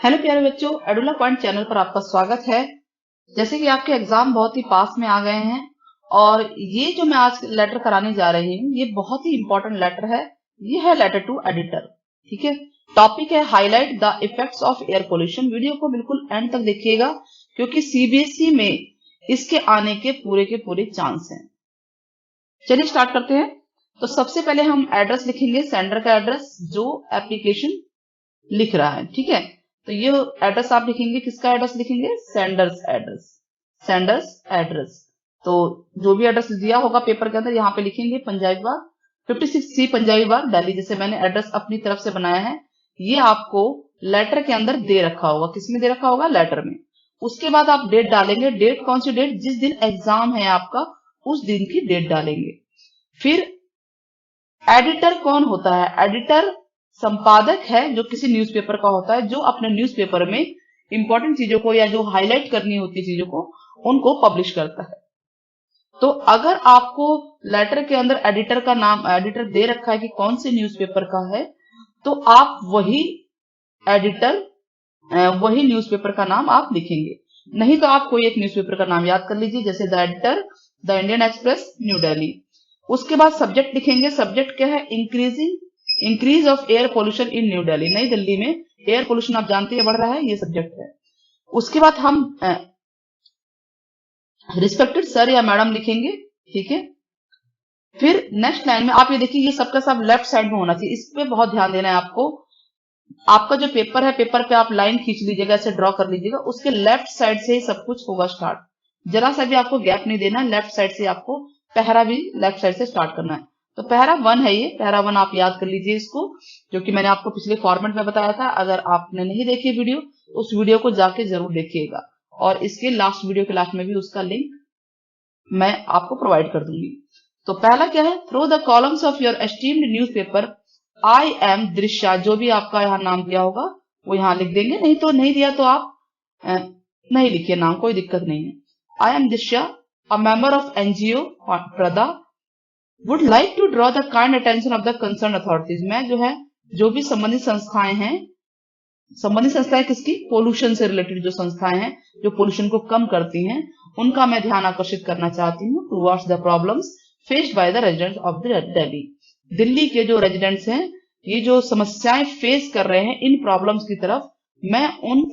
Hello प्यारे बच्चों, एडुला point channel पर आपका स्वागत है। जैसे कि आपके एग्जाम बहुत ही पास में आ गए हैं और ये जो मैं आज लेटर कराने जा रही हूँ ये बहुत ही इंपॉर्टेंट लेटर है। ये है लेटर टू एडिटर। ठीक है, टॉपिक है highlight the effects of air pollution. Video को बिल्कुल एंड तक देखिएगा क्योंकि सीबीएसई में इसके आने के पूरे चांस हैं। चलिए स्टार्ट करते हैं। तो सबसे पहले हम एड्रेस लिखेंगे, सेंडर का एड्रेस जो एप्लीकेशन लिख रहा है। ठीक है, तो ये एड्रेस आप लिखेंगे, किसका एड्रेस लिखेंगे? Sender's address. सेंडर्स एड्रेस तो जो भी एड्रेस दिया होगा पेपर के अंदर यहाँ पे लिखेंगे पंजाबी बाग 56C पंजाबी बाग दिल्ली। जैसे मैंने एड्रेस अपनी तरफ से बनाया है, ये आपको लेटर के अंदर दे रखा होगा। किसमें दे रखा होगा? लेटर में। उसके बाद आप डेट डालेंगे। डेट कौन सी डेट? जिस दिन एग्जाम है आपका उस दिन की डेट डालेंगे। फिर एडिटर कौन होता है? एडिटर संपादक है जो किसी न्यूज़पेपर का होता है, जो अपने न्यूज़पेपर में इंपॉर्टेंट चीजों को या जो हाईलाइट करनी होती है चीजों को उनको पब्लिश करता है। तो अगर आपको लेटर के अंदर एडिटर का नाम, एडिटर दे रखा है कि कौन से न्यूज़पेपर का है, तो आप वही एडिटर, वही न्यूज़पेपर का नाम आप लिखेंगे। नहीं तो आप कोई एक न्यूज़पेपर का नाम याद कर लीजिए, जैसे the editor, the Indian express, new Delhi. उसके बाद सब्जेक्ट लिखेंगे। सब्जेक्ट क्या है? Increase of air pollution in new Delhi. नई दिल्ली में एयर पोल्यूशन आप जानते हैं बढ़ रहा है, ये सब्जेक्ट है। उसके बाद हम रिस्पेक्टेड सर या मैडम लिखेंगे। ठीक है, फिर नेक्स्ट लाइन में आप ये देखिए, ये सबका सब लेफ्ट साइड में होना चाहिए। इस पे बहुत ध्यान देना है आपको। आपका जो पेपर है, पेपर पे आप लाइन खींच लीजिएगा, ऐसे ड्रॉ कर लीजिएगा, उसके लेफ्ट साइड से ही सब कुछ होगा स्टार्ट। जरा सा भी आपको गैप नहीं देना है। लेफ्ट साइड से आपको पहरा भी लेफ्ट साइड से स्टार्ट करना है। तो पैरा 1 है ये, पैरा 1 आप याद कर लीजिए इसको, जो कि मैंने आपको पिछले फॉर्मेट में बताया था। अगर आपने नहीं देखी वीडियो, उस वीडियो को जाके जरूर देखिएगा और इसके लास्ट वीडियो के लास्ट में भी उसका लिंक मैं आपको प्रोवाइड कर दूंगी। तो पहला क्या है? Through the columns of your esteemed newspaper I am Drishya. जो भी आपका यहाँ नाम दिया होगा वो यहाँ लिख देंगे, नहीं तो नहीं दिया तो आप नहीं लिखिए नाम, कोई दिक्कत नहीं है। I am Drishya, a member of NGO Prada, would like to draw the kind attention of the concern authorities. मैं जो है, जो भी संबंधित संस्थाएं हैं, संबंधित संस्थाएं किसकी? पोल्यूशन से रिलेटेड जो संस्थाएं हैं जो पोल्यूशन को कम करती हैं, उनका मैं ध्यान आकर्षित करना चाहती हूँ towards the problems faced by the residents of the Delhi. Delhi के जो रेजिडेंट्स हैं, ये जो समस्याएं फेस कर रहे हैं, इन प्रॉब्लम्स की तरफ मैं उन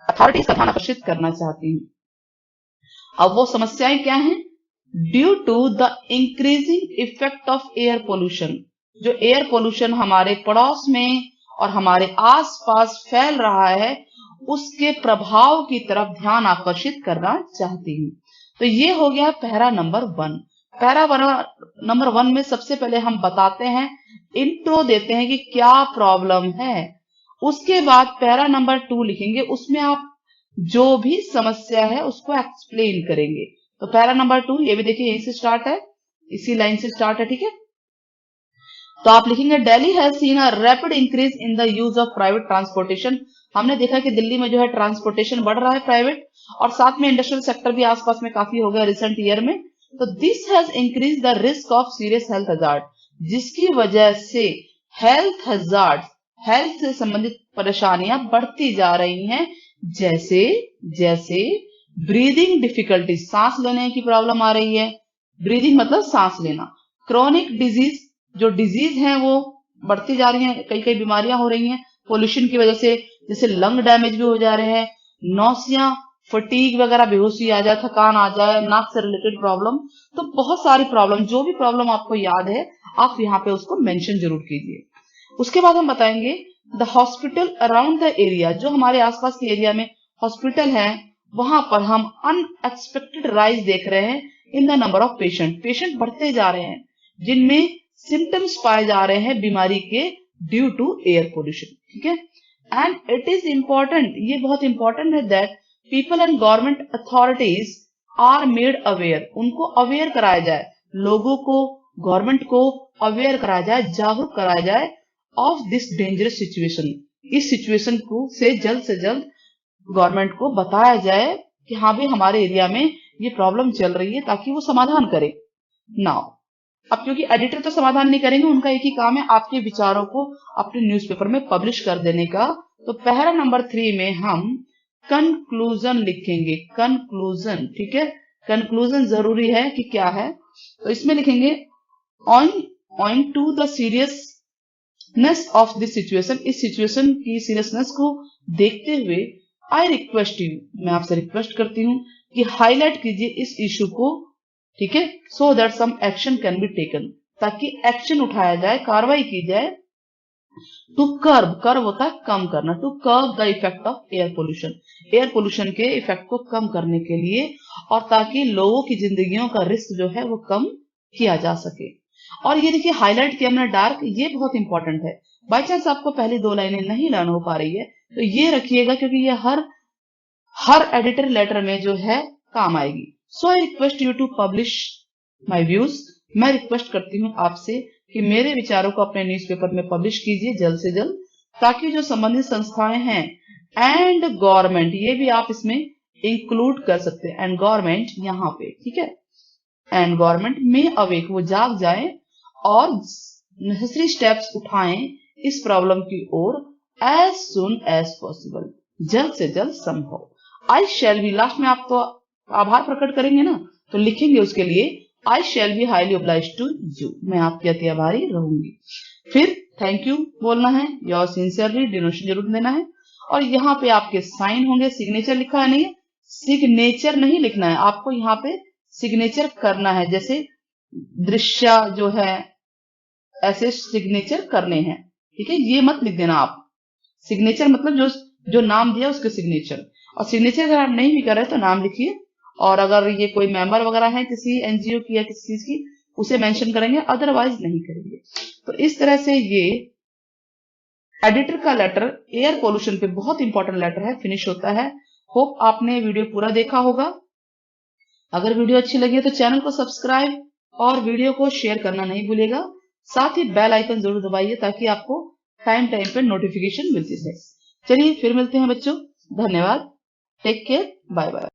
अथॉरिटीज का ध्यान आकर्षित करना चाहती हूँ। अब वो समस्याएं क्या हैं? Due to the increasing effect of air pollution. जो एयर पोल्यूशन हमारे पड़ोस में और हमारे आसपास फैल रहा है, उसके प्रभाव की तरफ ध्यान आकर्षित करना चाहती हूँ। तो ये हो गया पैरा नंबर 1। पैरा नंबर 1 में सबसे पहले हम बताते हैं, इंट्रो देते हैं कि क्या प्रॉब्लम है। उसके बाद पैरा नंबर 2 लिखेंगे, उसमें आप जो भी समस्या है उसको एक्सप्लेन करेंगे। तो पैरा नंबर 2 ये भी देखिए यहीं से स्टार्ट है, इसी लाइन से स्टार्ट है। ठीक है, तो आप लिखेंगे Delhi has seen a rapid increase in the use of private transportation. हमने देखा कि दिल्ली में जो है ट्रांसपोर्टेशन बढ़ रहा है प्राइवेट, और साथ में इंडस्ट्रियल सेक्टर भी आसपास में काफी हो गया रिसेंट ईयर में। तो this has increase the risk of serious health hazard, जिसकी वजह से हेल्थ हजार्ड, हेल्थ से संबंधित परेशानियां बढ़ती जा रही हैं। जैसे ब्रीदिंग डिफिकल्टी, सांस लेने की प्रॉब्लम आ रही है। ब्रीदिंग मतलब सांस लेना। क्रोनिक डिजीज, जो डिजीज हैं वो बढ़ती जा रही हैं, कई बीमारियां हो रही हैं पोल्यूशन की वजह से, जैसे लंग डैमेज भी हो जा रहे हैं, नौसिया, फटीग वगैरह, बेहोशी आ जाए, थकान आ जाए, नाक से रिलेटेड प्रॉब्लम। तो बहुत सारी प्रॉब्लम, जो भी प्रॉब्लम आपको याद है आप यहाँ पे उसको मेंशन जरूर कीजिए। उसके बाद हम बताएंगे the hospital around the area. जो हमारे आसपास के एरिया में हॉस्पिटल है, वहां पर हम अनएक्सपेक्टेड राइज देख रहे हैं in the number of patient. Patient बढ़ते जा रहे हैं जिनमें सिम्टम्स पाए जा रहे हैं बीमारी के ड्यू टू एयर पोल्यूशन। ठीक है, एंड इट इज इंपॉर्टेंट, ये बहुत इंपॉर्टेंट है, that people and government authorities are made aware. उनको अवेयर कराया जाए, लोगों को, गवर्नमेंट को अवेयर कराया जाए, जागरूक कराया जाए ऑफ दिस डेंजरस सिचुएशन। इस सिचुएशन को से जल्द गवर्नमेंट को बताया जाए कि हाँ भाई हमारे एरिया में ये प्रॉब्लम चल रही है, ताकि वो समाधान करे। नाउ अब क्योंकि एडिटर तो समाधान नहीं करेंगे, उनका एक ही काम है आपके विचारों को अपने न्यूज़पेपर में पब्लिश कर देने का, तो पैरा नंबर 3 में हम कंक्लूजन लिखेंगे, कंक्लूजन, ठीक है। कंक्लूजन जरूरी है कि क्या है, तो इसमें लिखेंगे on to the seriousness of this situation, इस सिचुएशन की सीरियसनेस को देखते हुए आई रिक्वेस्ट यू, मैं आपसे रिक्वेस्ट करती हूँ कि हाईलाइट कीजिए इस इशू को, ठीक है, so that some action can be taken, ताकि एक्शन उठाया जाए, कार्रवाई की जाए, टू कर्व, कर्व होता है कम करना, to curve the effect of air pollution, air pollution के इफेक्ट को कम करने के लिए, और ताकि लोगों की जिंदगियों का रिस्क जो है वो कम किया जा सके। और ये देखिए हाईलाइट किया हमने डार्क, ये बहुत इंपॉर्टेंट है। बाई चांस आपको पहली 2 लाइनें नहीं लर्न हो पा रही है तो ये रखिएगा, क्योंकि ये हर एडिटर लेटर में जो है काम आएगी। So I request you to publish my views, मैं रिक्वेस्ट करती हूँ आपसे कि मेरे विचारों को अपने न्यूज़पेपर में पब्लिश कीजिए जल्द से जल्द, ताकि जो संबंधित संस्थाएं हैं एंड गवर्नमेंट, ये भी आप इसमें इंक्लूड कर सकते हैं, एंड गवर्नमेंट यहाँ पे, ठीक है, एंड गवर्नमेंट में अवेक, वो जाग जाए और नेसेसरी स्टेप्स उठाएं इस प्रॉब्लम की ओर एज सुन एज पॉसिबल, जल्द से जल्द संभव। आई शैल बी, लास्ट में आप तो आभार प्रकट करेंगे ना, तो लिखेंगे उसके लिए I shall be highly obliged to you, मैं आपकी अति आभारी रहूंगी। फिर थैंक यू बोलना है, योर सिंसियरली डोनेशन जरूर देना है, और यहाँ पे आपके साइन होंगे, सिग्नेचर लिखा है नहीं, सिग्नेचर नहीं लिखना है आपको, यहाँ पे सिग्नेचर करना है, जैसे दृश्य जो है ऐसे सिग्नेचर करने हैं, ठीक है, ये मत लिख देना आप। सिग्नेचर मतलब जो नाम दिया उसके सिग्नेचर, और सिग्नेचर अगर आप नहीं भी कर रहे तो नाम लिखिए, और अगर ये कोई मेंबर वगैरह है किसी एनजीओ की या किसी चीज की, उसे मेंशन करेंगे, अदरवाइज नहीं करेंगे। तो इस तरह से ये एडिटर का लेटर एयर पोल्यूशन पे बहुत इंपॉर्टेंट लेटर है, फिनिश होता है। होप आपने वीडियो पूरा देखा होगा। अगर वीडियो अच्छी लगी तो चैनल को सब्सक्राइब और वीडियो को शेयर करना नहीं भूलिएगा, साथ ही बेल आइकन जरूर दबाइए ताकि आपको टाइम टाइम पे नोटिफिकेशन मिलती रहे। चलिए फिर मिलते हैं बच्चों, धन्यवाद, टेक केयर, बाय बाय।